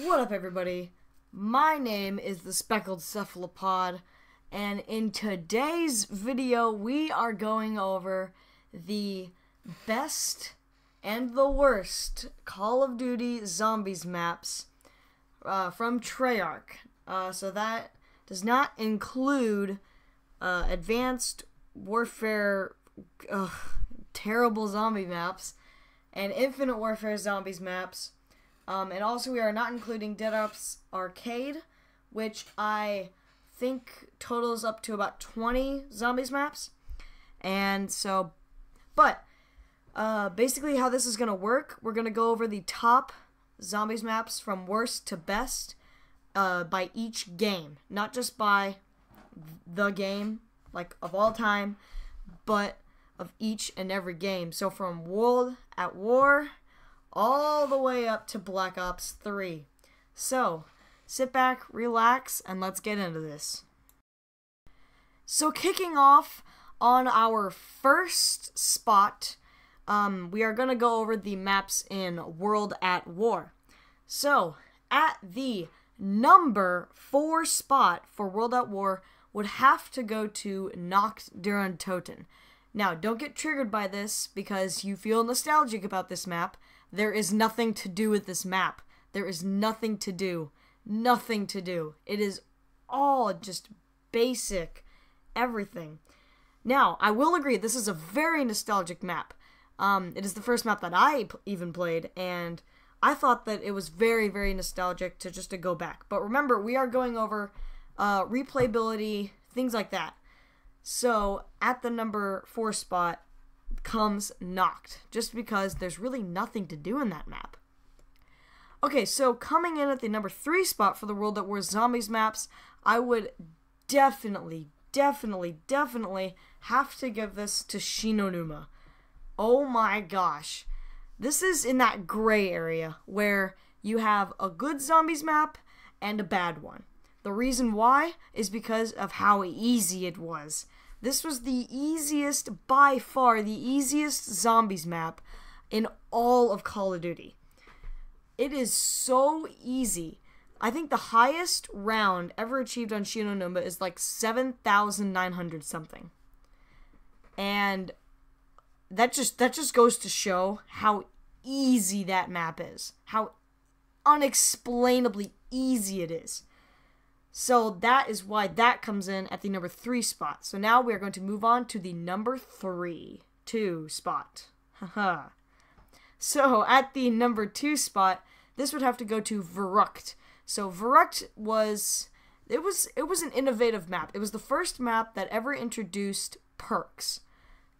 What up, everybody? My name is the Speckled Cephalopod, and in today's video, we are going over the best and the worst Call of Duty Zombies maps from Treyarch. So that does not include Advanced Warfare terrible zombie maps and Infinite Warfare zombies maps. And also we are not including Dead Ops Arcade, which I think totals up to about 20 zombies maps. And so, basically how this is going to work, we're going to go over the top zombies maps from worst to best by each game. Not just by the game, like of all time, but of each and every game. So from World at War all the way up to Black Ops 3. So, sit back, relax, and let's get into this. So kicking off on our first spot, we are going to go over the maps in World at War. So, at the number 4 spot for World at War would have to go to Nacht der Untoten. Now, don't get triggered by this because you feel nostalgic about this map. There is nothing to do with this map. There is nothing to do. Nothing to do. It is all just basic everything. Now, I will agree, this is a very nostalgic map. It is the first map that I even played, and I thought that it was very, very nostalgic to go back. But remember, we are going over replayability, things like that. So, at the number 4 spot comes Nacht, just because there's really nothing to do in that map. Okay, so coming in at the number 3 spot for the World at War Zombies maps, I would definitely have to give this to Shinonuma. Oh my gosh. This is in that gray area where you have a good zombies map and a bad one. The reason why is because of how easy it was. This was the easiest, by far, the easiest zombies map in all of Call of Duty. It is so easy. I think the highest round ever achieved on Shinonuma is like 7,900 something. And that just goes to show how easy that map is. How unexplainably easy it is. So that is why that comes in at the number 3 spot. So now we are going to move on to the number 2 spot. Haha. So at the number 2 spot, this would have to go to Verrückt. So Verrückt was an innovative map. It was the first map that ever introduced perks.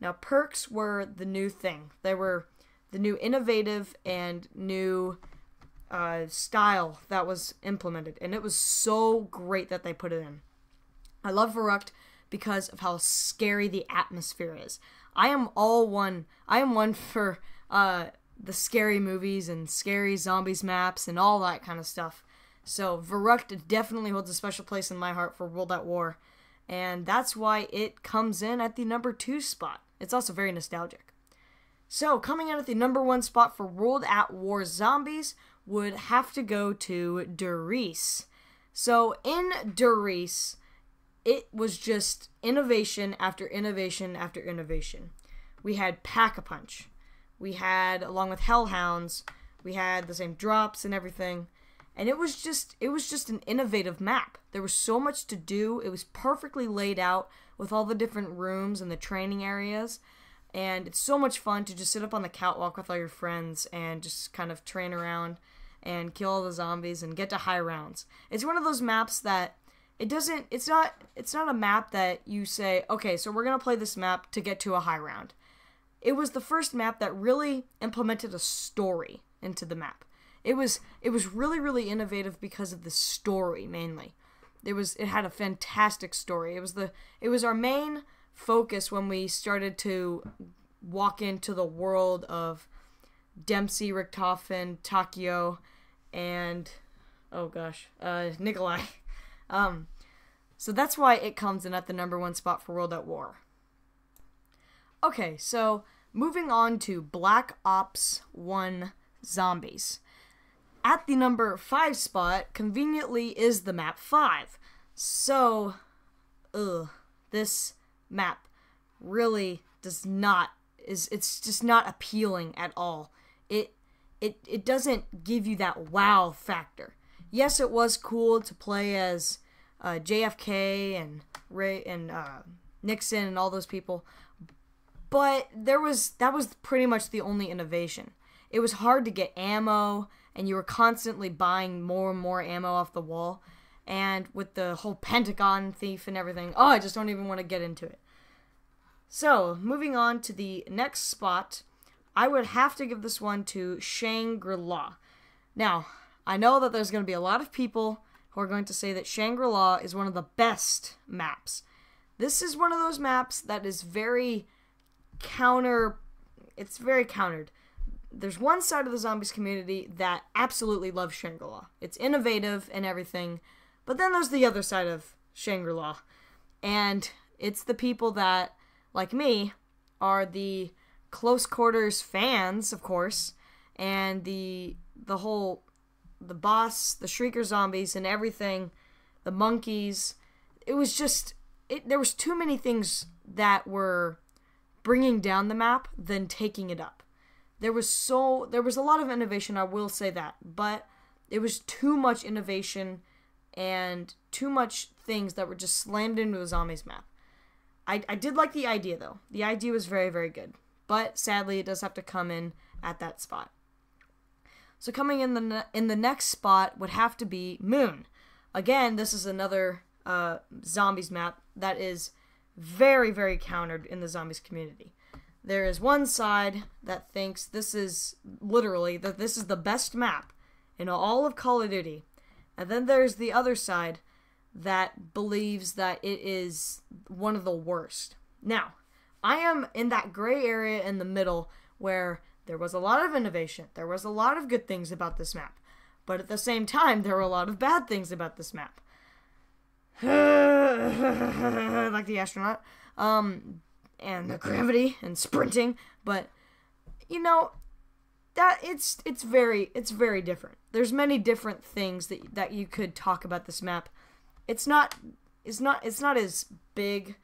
Now perks were the new thing. They were the new innovative and new style that was implemented, and it was so great that they put it in. I love Verrückt because of how scary the atmosphere is. I am one for the scary movies and scary zombies maps and all that kind of stuff. So Verrückt definitely holds a special place in my heart for World at War, and that's why it comes in at the number 2 spot. It's also very nostalgic. So coming in at the number 1 spot for World at War Zombies would have to go to Der Riese. So in Der Riese, it was just innovation after innovation after innovation. We had Pack-a-Punch. We had, along with Hellhounds, we had the same drops and everything. And it was just an innovative map. There was so much to do. It was perfectly laid out with all the different rooms and the training areas. And it's so much fun to just sit up on the catwalk with all your friends and just kind of train around and kill all the zombies and get to high rounds. It's one of those maps that it's not a map that you say, okay, so we're going to play this map to get to a high round. It was the first map that really implemented a story into the map. It was really innovative because of the story mainly. It had a fantastic story. It was our main focus when we started to walk into the world of Dempsey, Richtofen, Takio, and Nikolai. So that's why it comes in at the number 1 spot for World at War. Okay, so moving on to Black Ops 1 Zombies. at the number 5 spot, conveniently, is the map 5. So, this map really does not, it's just not appealing at all. It doesn't give you that wow factor. Yes, it was cool to play as JFK and Ray and Nixon and all those people, but that was pretty much the only innovation. It was hard to get ammo, and you were constantly buying more and more ammo off the wall. And with the whole Pentagon thief and everything, I just don't even want to get into it. So, moving on to the next spot, I would have to give this one to Shangri-La. Now, I know that there's going to be a lot of people who are going to say that Shangri-La is one of the best maps. This is one of those maps that is very it's very countered. There's one side of the zombies community that absolutely loves Shangri-La. It's innovative and everything, but then there's the other side of Shangri-La, and it's the people that, like me, are the close quarters fans, of course, and the boss, the Shrieker zombies and everything, the monkeys. It was just, there was too many things that were bringing down the map than taking it up. There was a lot of innovation, I will say that, but it was too much innovation and too much things that were just slammed into a zombies map. I did like the idea, though. The idea was very, very good, but sadly it does have to come in at that spot. So coming in the next spot would have to be Moon. Again, this is another zombies map that is very, very countered in the zombies community. There is one side that thinks this is the best map in all of Call of Duty. And then there's the other side that believes that it is one of the worst. Now, I am in that gray area in the middle where there was a lot of innovation. There was a lot of good things about this map. But at the same time, there were a lot of bad things about this map. Like the astronaut. And the gravity and sprinting, but that it's very different. There's many different things that you could talk about this map. It's not as big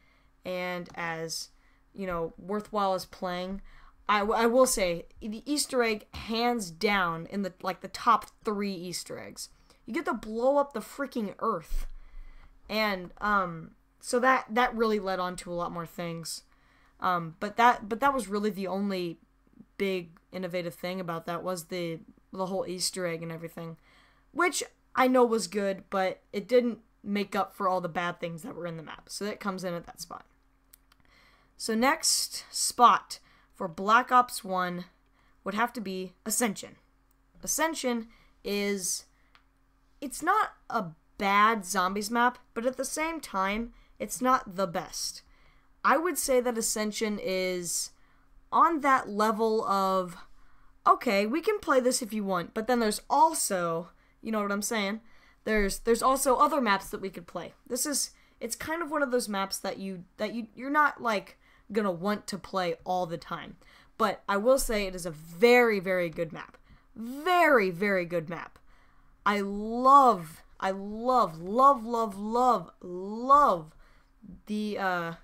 and as worthwhile as playing. I will say the Easter egg, hands down, in the top 3 Easter eggs. You get to blow up the freaking Earth, and so that really led on to a lot more things. But that was really the only big innovative thing about that, was the whole Easter egg and everything, which I know was good, but it didn't make up for all the bad things that were in the map. So that comes in at that spot. So next spot for Black Ops 1 would have to be Ascension. Ascension it's not a bad zombies map, but at the same time, it's not the best. I would say that Ascension is on that level of, okay, we can play this if you want, but then there's also, you know what I'm saying? There's also other maps that we could play. It's kind of one of those maps that you're not gonna want to play all the time. But I will say it is a very, very good map. Very, very good map. I love the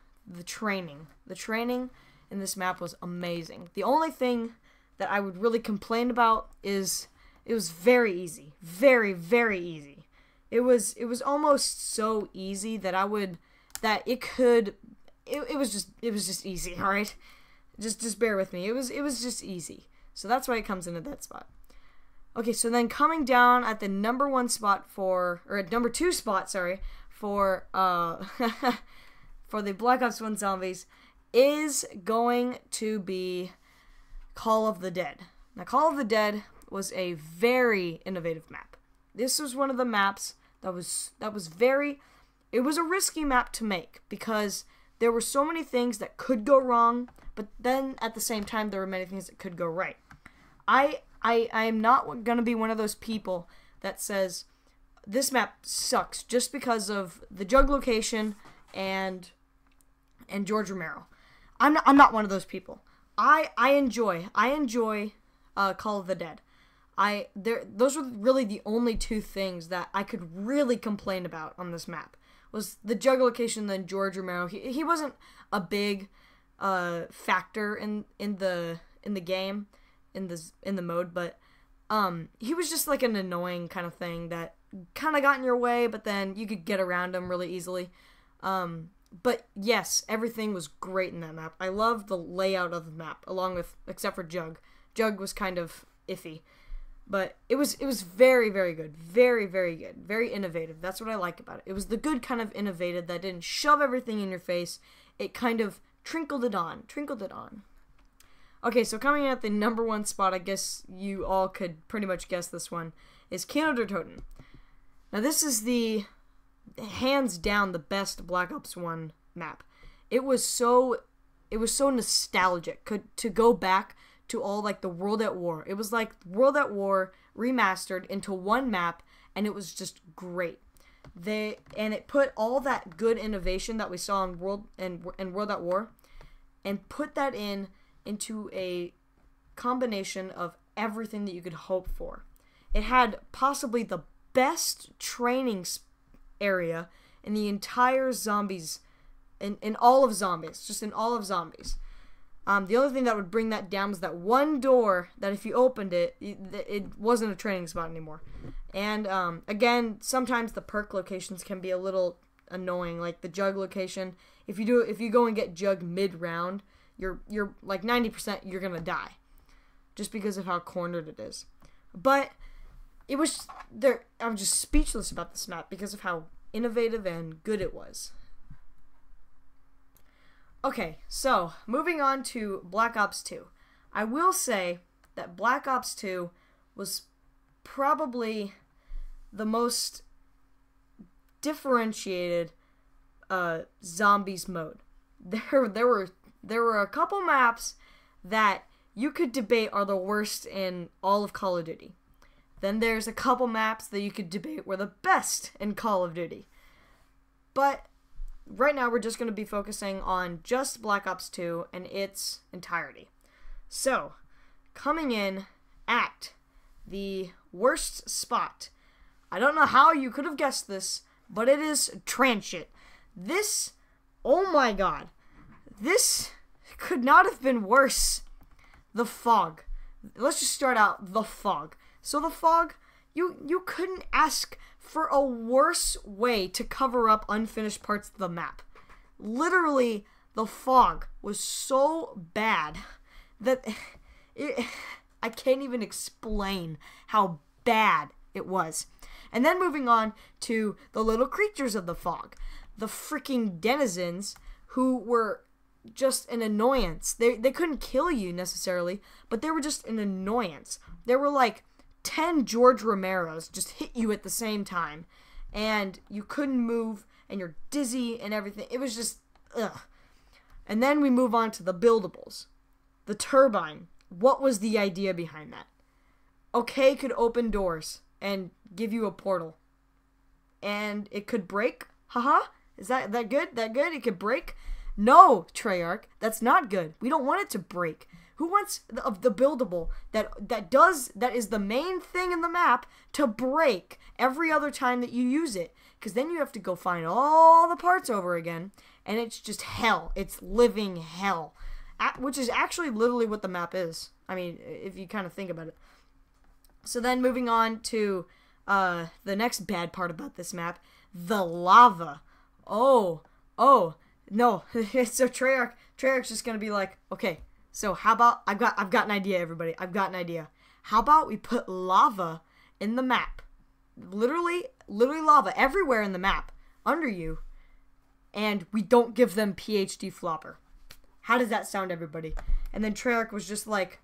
training. The training in this map was amazing. The only thing that I would really complain about is it was very easy. Very, very easy. It was almost so easy that it was just easy, alright? Just bear with me. It was just easy. So that's why it comes into that spot. Okay, so then coming down at the number 2 spot, for for the Black Ops 1 zombies is going to be Call of the Dead. Now, Call of the Dead was a very innovative map. This was one of the maps that was it was a risky map to make, because there were so many things that could go wrong, but then at the same time there were many things that could go right. I am not going to be one of those people that says this map sucks just because of the jug location and George Romero. I'm not one of those people. I enjoy Call of the Dead. Those were really the only two things that I could really complain about on this map. Was the jug location, then George Romero. He wasn't a big factor in the game, in the mode, but he was just like an annoying kind of thing that kind of got in your way, but then you could get around him really easily. But yes, everything was great in that map. I loved the layout of the map, except for Jug. Jug was kind of iffy, but it was very, very good, very, very good, very innovative. That's what I like about it. It was the good kind of innovative that didn't shove everything in your face. It kind of trickled it on. Okay, so coming in at the number 1 spot, I guess you all could pretty much guess this one, is Kano der Toten. Now this is the hands down the best Black Ops 1 map. It was so nostalgic to go back to all like the World at War. It was like World at War remastered into one map, and it was just great. It put all that good innovation that we saw in World at War, and put that into a combination of everything that you could hope for. It had possibly the best training area in the entire zombies, in all of zombies, just in all of zombies. The only thing that would bring that down was that one door that if you opened it, it wasn't a training spot anymore. And again, sometimes the perk locations can be a little annoying, like the Jug location. If you go and get Jug mid-round, you're like 90% you're gonna die, just because of how cornered it is. But it was there. I'm just speechless about this map because of how innovative and good it was. Okay, so moving on to Black Ops 2. I will say that Black Ops 2 was probably the most differentiated zombies mode. There were a couple maps that you could debate are the worst in all of Call of Duty. Then there's a couple maps that you could debate were the best in Call of Duty. But right now we're just going to be focusing on just Black Ops 2 and its entirety. So, coming in at the worst spot, I don't know how you could have guessed this, but it is Transit. This, oh my god, this could not have been worse. The fog. Let's just start out, the fog. So the fog, you couldn't ask for a worse way to cover up unfinished parts of the map. Literally, the fog was so bad that I can't even explain how bad it was. And then moving on to the little creatures of the fog. The freaking denizens, who were just an annoyance. They couldn't kill you necessarily, but they were just an annoyance. There were like 10 George Romeros just hit you at the same time, and you couldn't move, and you're dizzy and everything. It was just, ugh. And then we move on to the buildables. The turbine. What was the idea behind that? Okay, could open doors and give you a portal. And it could break? Haha? Is that good? That good? It could break? No, Treyarch, that's not good. We don't want it to break. Who wants the buildable that is the main thing in the map to break every other time that you use it? Because then you have to go find all the parts over again, and it's just hell. It's living hell, which is actually literally what the map is. I mean, if you kind of think about it. So then moving on to the next bad part about this map, the lava. Oh, no. So Treyarch's just gonna be like, okay, so how about I've got an idea, everybody. I've got an idea. How about we put lava in the map? Literally lava everywhere in the map under you, and we don't give them PhD flopper. How does that sound, everybody? And then Treyarch was just like,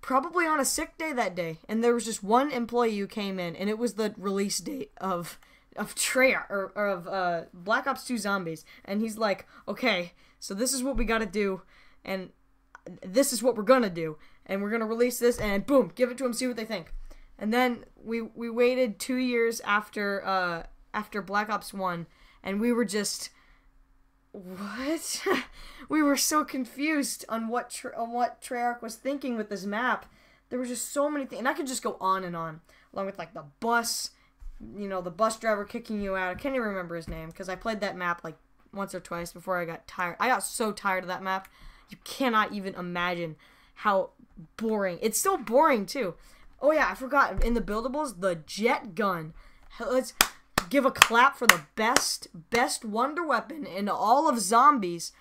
probably on a sick day that day, and there was just one employee who came in, and it was the release date of Treyarch, or of Black Ops 2 Zombies, and he's like, okay, so this is what we gotta do, and this is what we're gonna do, and we're gonna release this, and boom, give it to them, see what they think. And then we waited 2 years after Black Ops 1, and we were just, what? We were so confused on what Treyarch was thinking with this map There was just so many things, and I could just go on and on, along with like the bus, the bus driver kicking you out. I can't even remember his name because I played that map like once or twice before I got tired. I got so tired of that map. You cannot even imagine how boring. It's so boring too. Oh yeah, I forgot. In the buildables, the jet gun. Let's give a clap for the best wonder weapon in all of zombies.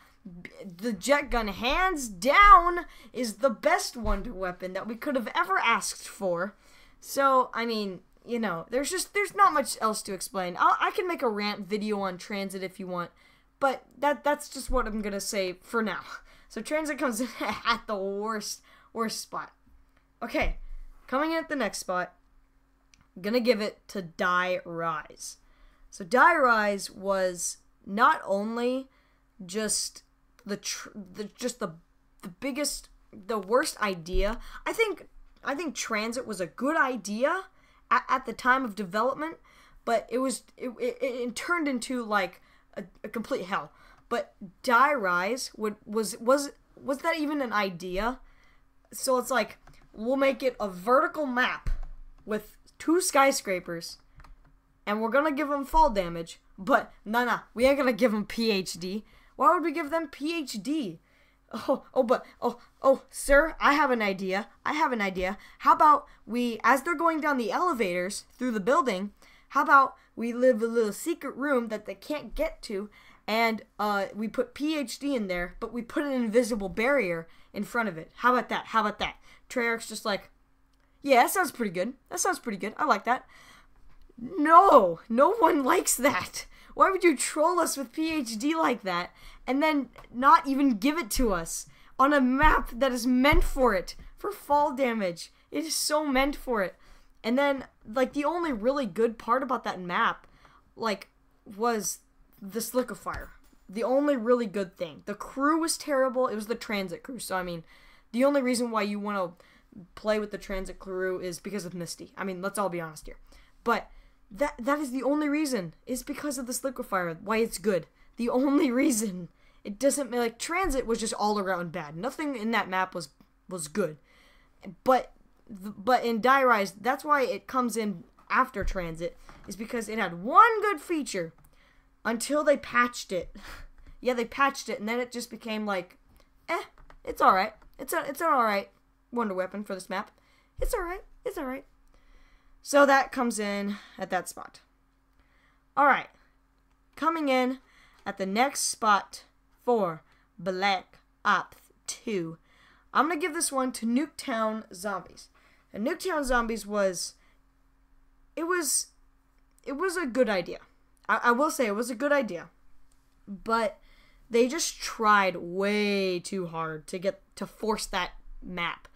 The jet gun, hands down, is the best wonder weapon that we could have ever asked for. So, I mean, there's not much else to explain. I can make a rant video on Transit if you want, but that's just what I'm gonna say for now. So Transit comes in at the worst spot. Okay, coming in at the next spot, I'm gonna give it to Die Rise. So Die Rise was not only just the worst idea. I think Transit was a good idea at the time of development, but it turned into like a complete hell. But Die Rise was that even an idea? So it's like, we'll make it a vertical map with 2 skyscrapers, and we're gonna give them fall damage. But no, we ain't gonna give them PhD. Why would we give them PhD? Oh, sir, I have an idea. How about we, as they're going down the elevators through the building, how about we live a little secret room that they can't get to, and we put PhD in there, but we put an invisible barrier in front of it. How about that? Treyarch's just like, yeah, that sounds pretty good. I like that. No one likes that. Why would you troll us with PhD like that and then not even give it to us on a map that is meant for it, for fall damage? It is so meant for it. And then, like, the only really good part about that map, like, was the Sliquifier. The only really good thing. The crew was terrible. It was the Transit crew. So, I mean, the only reason why you want to play with the Transit crew is because of Misty. I mean, let's all be honest here. But that is the only reason, is because of the Sliquifier, why it's good. The only reason. It doesn't, like, Transit was just all around bad. Nothing in that map was good. But in Die Rise, that's why it comes in after Transit, is because it had one good feature until they patched it. Yeah, they patched it, and then it just became like, it's alright. It's an alright wonder weapon for this map. It's alright. So that comes in at that spot. Alright. Coming in at the next spot for Black Ops 2. I'm going to give this one to Nuketown Zombies. And Nuketown Zombies was a good idea. I will say it was a good idea. But they just tried way too hard to force that map.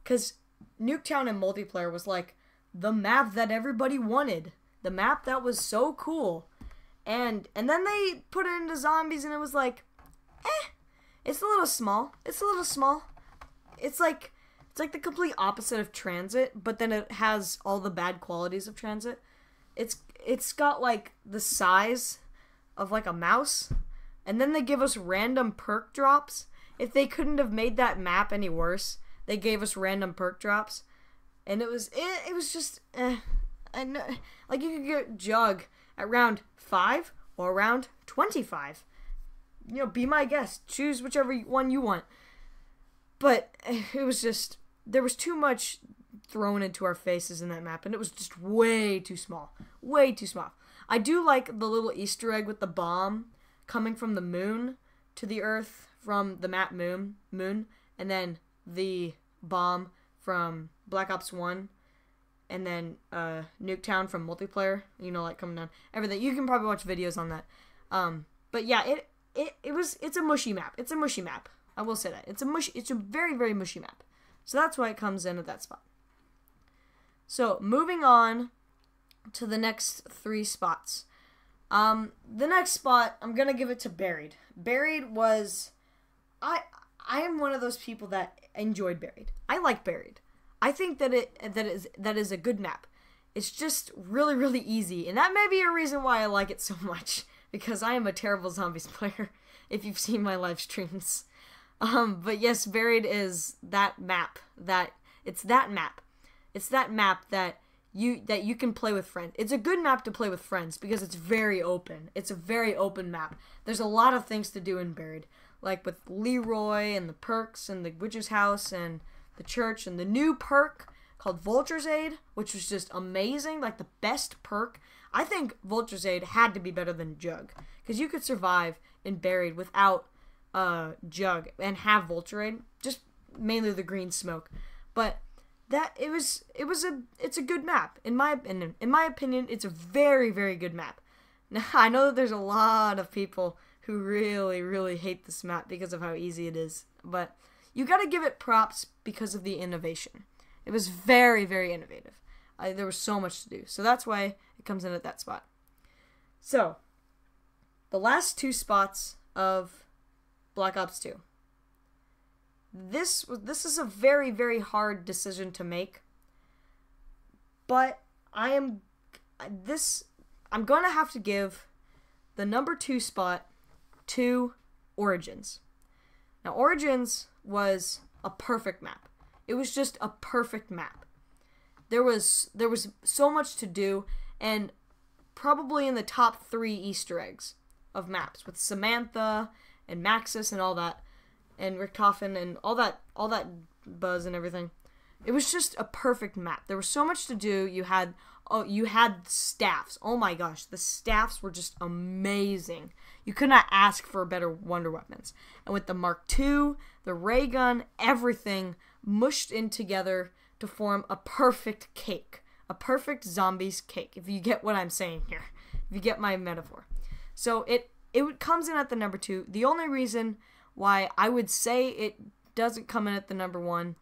Because Nuketown in multiplayer was like the map that everybody wanted. The map that was so cool. And then they put it into zombies and it was like, it's a little small. It's like the complete opposite of Transit, but then it has all the bad qualities of Transit. It's got like the size of like a mouse, and then they give us random perk drops. If they couldn't have made that map any worse, they gave us random perk drops, and it was just I know, like, you could get Jug at round 5 or round 25. Be my guest. Choose whichever one you want. But it was just, there was too much thrown into our faces in that map, and it was just way too small. Way too small. I do like the little Easter egg with the bomb coming from the moon to the Earth from the map moon, and then the bomb from Black Ops 1, and then Nuketown from multiplayer, like coming down. Everything. You can probably watch videos on that. But yeah, it's a mushy map. It's a mushy map. I will say that. It's a very, very mushy map. So that's why it comes in at that spot. So, moving on to the next 3 spots. The next spot, I'm going to give it to Buried. Buried was... I am one of those people that enjoyed Buried. I like Buried. I think that is a good map. It's just really, really easy. And that may be a reason why I like it so much. Because I am a terrible zombies player, if you've seen my live streams. But yes, Buried is that map that It's that map. It's that map that you can play with friends. It's a good map to play with friends because it's very open. It's a very open map. There's a lot of things to do in Buried, like with Leroy and the perks and the witch's house and the church and the new perk called Vulture's Aid, which was just amazing, like the best perk. I think Vulture's Aid had to be better than Jug, because you could survive in Buried without Jug and have Vulture Aid, just mainly the green smoke. But it's a good map in my opinion. In my opinion, it's a very, very good map. Now I know that there's a lot of people who really, really hate this map because of how easy it is, but you got to give it props because of the innovation. It was very, very innovative. There was so much to do. So that's why it comes in at that spot. So, the last two spots of Black Ops 2. This is a very, very hard decision to make. But I'm going to have to give the number 2 spot to Origins. Now, Origins was a perfect map. It was just a perfect map. There was so much to do, and probably in the top 3 Easter eggs of maps with Samantha and Maxis and all that, and Richtofen and all that buzz and everything. It was just a perfect map. There was so much to do. You had staffs. Oh my gosh, the staffs were just amazing. You could not ask for better wonder weapons. And with the Mark II, the ray gun, everything mushed in together to form a perfect cake. A perfect zombies cake, if you get what I'm saying here. If you get my metaphor. So it comes in at the number 2. The only reason why I would say it doesn't come in at the number 1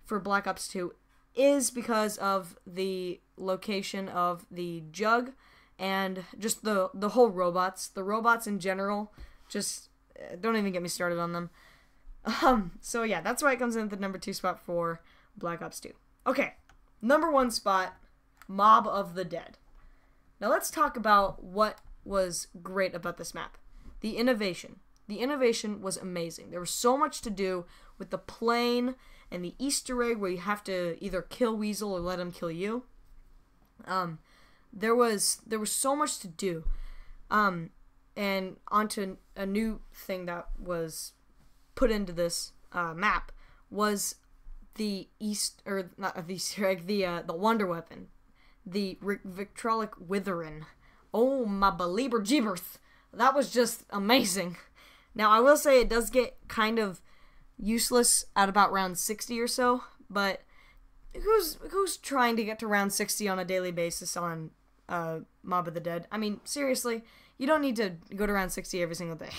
for Black Ops 2 is because of the location of the Jug and just the whole robots. The robots in general, just don't even get me started on them. So yeah, that's why it comes in at the number 2 spot for Black Ops 2. Okay, number 1 spot, Mob of the Dead. Now let's talk about what was great about this map. The innovation. The innovation was amazing. There was so much to do with the plane and the Easter egg where you have to either kill Weasel or let him kill you. There was so much to do. And onto a new thing that was put into this map was the Easter egg, the wonder weapon, the Victrolic Witherin. Oh my belieber jeebers, that was just amazing. Now I will say it does get kind of useless at about round 60 or so, but who's trying to get to round 60 on a daily basis on Mob of the Dead? I mean, seriously, you don't need to go to round 60 every single day.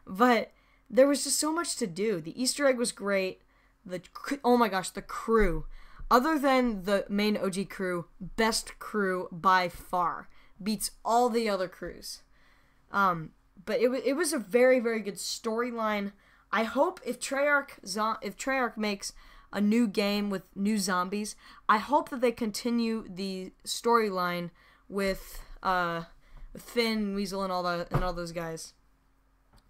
But there was just so much to do. The Easter egg was great. Oh my gosh, the crew. Other than the main OG crew, best crew by far. Beats all the other crews. But it was a very, very good storyline. I hope if Treyarch makes a new game with new zombies, I hope that they continue the storyline with Finn, Weasel, and all those guys.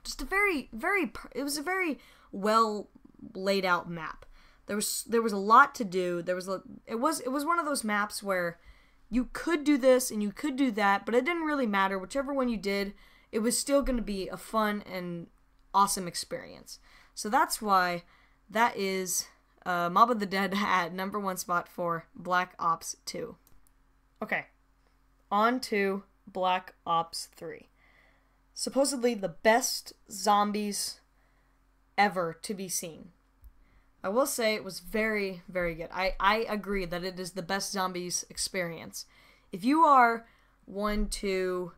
Just it was a very well laid out map. There was a lot to do. It was one of those maps where you could do this and you could do that, but it didn't really matter. Whichever one you did, it was still going to be a fun and awesome experience. So that's why that is Mob of the Dead at number 1 spot for Black Ops 2. Okay, on to Black Ops 3. Supposedly the best zombies ever to be seen. I will say it was very, very good. I agree that it is the best zombies experience. If you are one to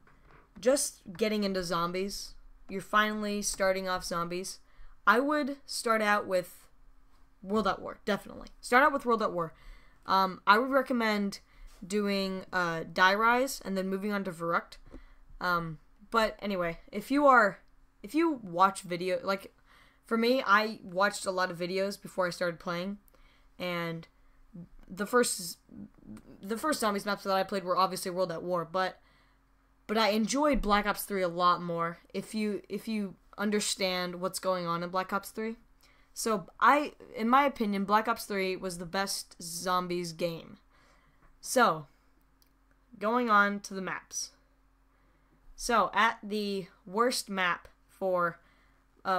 just getting into zombies, you're finally starting off zombies, I would start out with World at War, definitely. Start out with World at War. I would recommend doing Die Rise and then moving on to Verrucht. But anyway, if you watch video, like for me, I watched a lot of videos before I started playing, and the first zombies maps that I played were obviously World at War, but I enjoyed Black Ops 3 a lot more if you understand what's going on in Black Ops 3. So in my opinion, Black Ops 3 was the best zombies game. So, going on to the maps. So, at the worst map for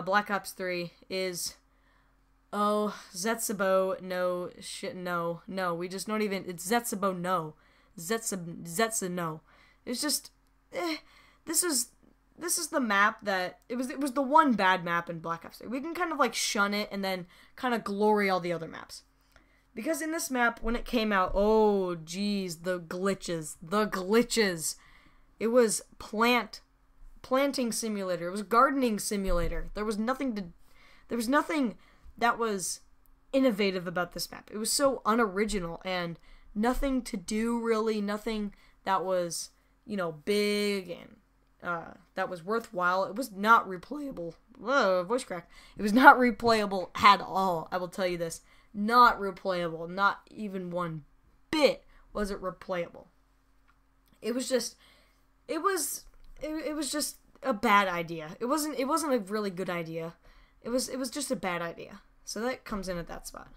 Black Ops 3 is, Zetsabo, no, we just don't even, it's Zetsabo, no. Zetsa, no. It's just, this is the map that, it was the one bad map in Black Ops 3. We can kind of like shun it and then kind of glory all the other maps. Because in this map, when it came out, oh geez, the glitches. It was planting simulator. It was gardening simulator. There was nothing that was innovative about this map. It was so unoriginal and nothing to do really, nothing that was, big and that was worthwhile. It was not replayable. Whoa, voice crack. It was not replayable at all. I will tell you this. Not replayable. Not even one bit was it replayable. It was just a bad idea. It wasn't a really good idea. It was just a bad idea. So that comes in at that spot.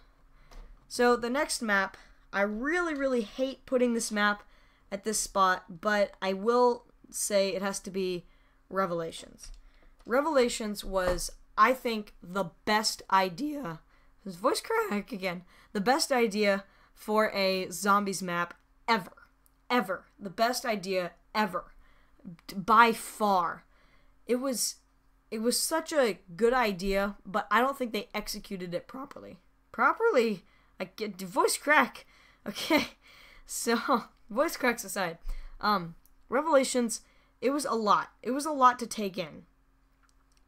So the next map, I really, really hate putting this map at this spot, but I will say it has to be Revelations. Revelations was, I think, the best idea. His voice crack again. The best idea for a zombies map ever. Ever. The best idea ever. By far. It was such a good idea, but I don't think they executed it properly. Properly? I get voice crack. Okay. So, voice cracks aside. Revelations, it was a lot. It was a lot to take in.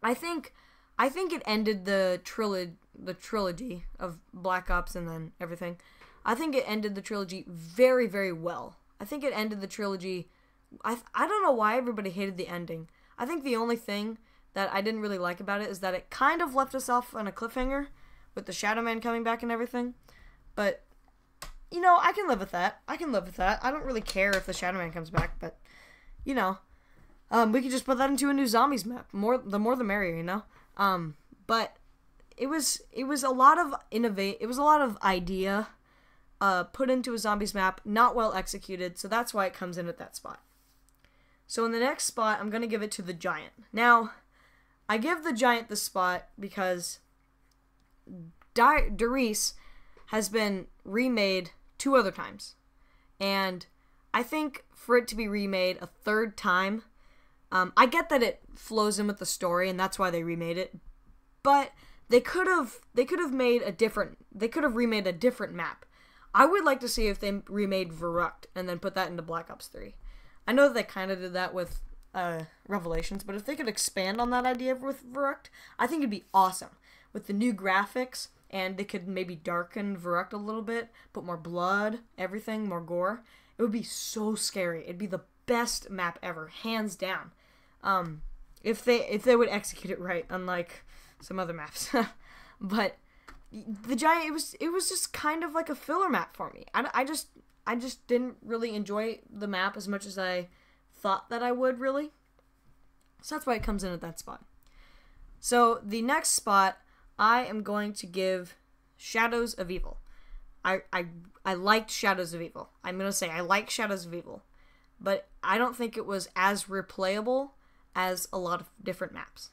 I think it ended the trilogy of Black Ops and then everything. I think it ended the trilogy very, very well. I think it ended the trilogy. I don't know why everybody hated the ending. I think the only thing that I didn't really like about it is that it kind of left us off on a cliffhanger with the Shadow Man coming back and everything. But, I can live with that. I don't really care if the Shadow Man comes back, but, we could just put that into a new zombies map. The more the merrier, But it was a lot of it was a lot of idea put into a zombies map, not well executed, so that's why it comes in at that spot. So in the next spot, I'm going to give it to the Giant. Now, I give the Giant this spot because Darius has been remade 2 other times. And I think for it to be remade a 3rd time, I get that it flows in with the story and that's why they remade it. But they could have remade a different map. I would like to see if they remade Verrucht and then put that into Black Ops 3. I know that they kind of did that with Revelations, but if they could expand on that idea with Verrucht, I think it'd be awesome. With the new graphics, and they could maybe darken Verrucht a little bit, put more blood, everything, more gore. It would be so scary. It'd be the best map ever, hands down. If they would execute it right, unlike some other maps. But the Giant, it was just kind of like a filler map for me. I just didn't really enjoy the map as much as I thought that I would, really. So that's why it comes in at that spot. So the next spot, I am going to give Shadows of Evil. I liked Shadows of Evil. I'm going to say I like Shadows of Evil. But I don't think it was as replayable as a lot of different maps.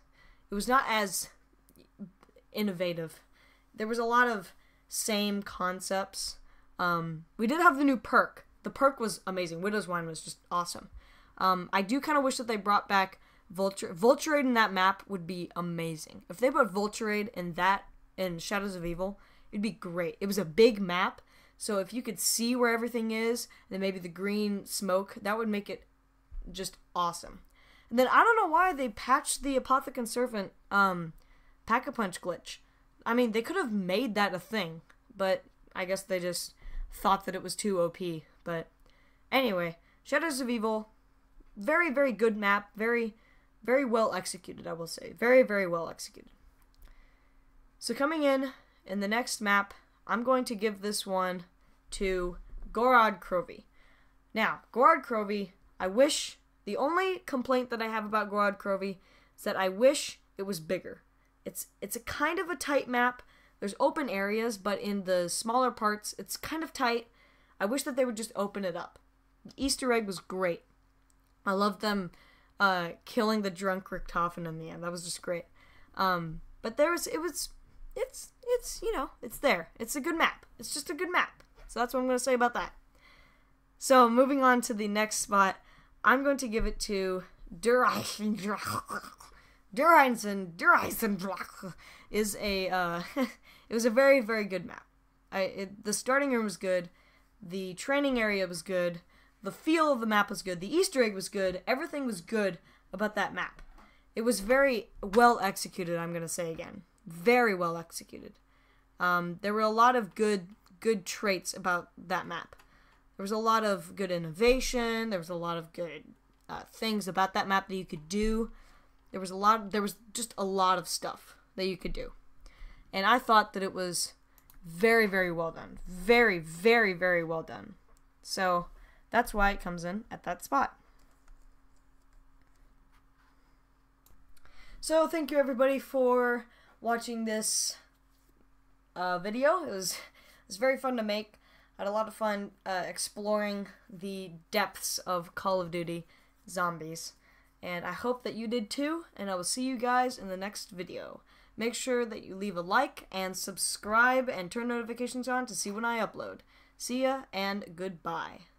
It was not as innovative. There was a lot of same concepts. We did have the new perk. The perk was amazing. Widow's Wine was just awesome. I do kind of wish that they brought back Vulture Raid in that map would be amazing. If they put Vulture Raid in Shadows of Evil, it'd be great. It was a big map, so if you could see where everything is, then maybe the green smoke, that would make it just awesome. And then I don't know why they patched the Apothecon Servant Pack-a-Punch glitch. I mean, they could have made that a thing, but I guess they just thought that it was too OP. But anyway, Shadows of Evil, very, very good map. Very, very well executed, I will say. Very, very well executed. So coming in the next map, I'm going to give this one to Gorod Krovi. Now, Gorod Krovi, the only complaint that I have about Gorod Krovi is that I wish it was bigger. It's a kind of a tight map, There's open areas, but in the smaller parts, it's kind of tight. I wish that they would just open it up. The Easter egg was great. I loved them killing the drunk Richtofen in the end. That was just great. But it's you know, it's there. It's a good map. It's just a good map. So that's what I'm going to say about that. So moving on to the next spot, I'm going to give it to Duraisendrach. Duraisendrach is a it was a very, very good map. The starting room was good. The training area was good. The feel of the map was good. The Easter egg was good. Everything was good about that map. It was very well executed, I'm going to say again. Very well executed. There were a lot of good traits about that map. There was a lot of good innovation. There was a lot of good things about that map that you could do. There was just a lot of stuff that you could do. And I thought that it was very, very well done. Very, very, very well done. So that's why it comes in at that spot. So thank you everybody for watching this video. It was very fun to make. I had a lot of fun exploring the depths of Call of Duty Zombies. And I hope that you did too, and I will see you guys in the next video. Make sure that you leave a like and subscribe and turn notifications on to see when I upload. See ya and goodbye.